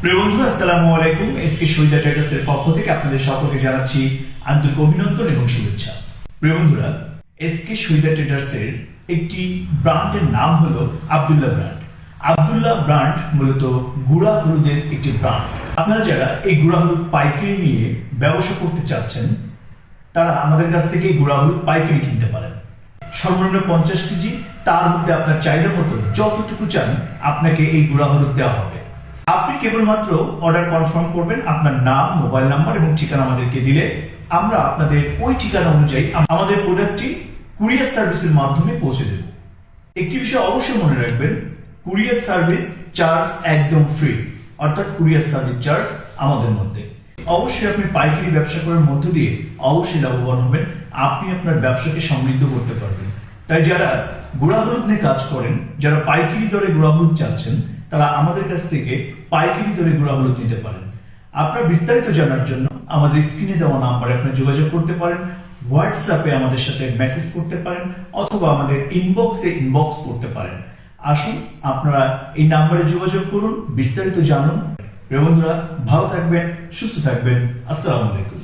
প্রিয় বন্ধুরা, আসসালামু আলাইকুম। এসকে শহীদা ট্রেডার্সের পক্ষ থেকে আপনাদের সকলকে জানাচ্ছি আন্তরিক অভিনন্দন এবং শুভেচ্ছা। প্রিয় বন্ধুরা, এসকে শহীদা ট্রেডার্সের একটি ব্র্যান্ডের নাম হলো আব্দুল্লাহ ব্র্যান্ড। আব্দুল্লাহ ব্র্যান্ড মূলত গুঁড়া হলুদের একটি ব্র্যান্ড। আপনারা যারা এই গুঁড়া হলুদ পাইকারি নিয়ে ব্যবসা করতে চাচ্ছেন, তারা আমাদের কাছ থেকে গুঁড়া হলুদ পাইকারি কিনতে পারেন। সর্বনিম্ন 50 কেজি, তার মধ্যে আপনার চাহিদা মতো যতটুকু চান আপনাকে এই গুঁড়া হলুদ দেওয়া হবে। আপনি কেবলমাত্র অর্ডার কনফার্ম করবেন, আপনার নাম, মোবাইল নাম্বার এবং ঠিকানা আমাদেরকে দিলে আমরা আপনাদের ওই ঠিকানা অনুযায়ী আমাদের প্রোডাক্টটি কুরিয়ার সার্ভিসের মাধ্যমে পৌঁছে দেব। একটি বিষয় অবশ্যই মনে রাখবেন, কুরিয়ার সার্ভিস চার্জ একদম ফ্রি, অর্থাৎ কুরিয়ার সার্ভিস চার্জ আমাদের মধ্যে। অবশ্যই আপনি পাইকারি ব্যবসা করার মধ্য দিয়ে অবশ্যই লাভবান হবেন, আপনি আপনার ব্যবসাকে সমৃদ্ধ করতে পারবেন। তাই যারা গুঁড়া হলুদ নিয়ে কাজ করেন, যারা পাইকারি দরে গুঁড়া হলুদ চাচ্ছেন, তারা আমাদের কাছ থেকে পাইকারি দরে গুঁড়া হলুদ নিতে পারেন। আপনার বিস্তারিত জানার জন্য আমাদের স্ক্রিনে দেওয়া নাম্বারে আপনি যোগাযোগ করতে পারেন, হোয়াটসঅ্যাপে আমাদের সাথে মেসেজ করতে পারেন, অথবা আমাদের ইনবক্স করতে পারেন। আসুন আপনারা এই নাম্বারে যোগাযোগ করুন, বিস্তারিত জানুন। প্রিয় বন্ধুরা, ভালো থাকবেন, সুস্থ থাকবেন। আসসালামু আলাইকুম।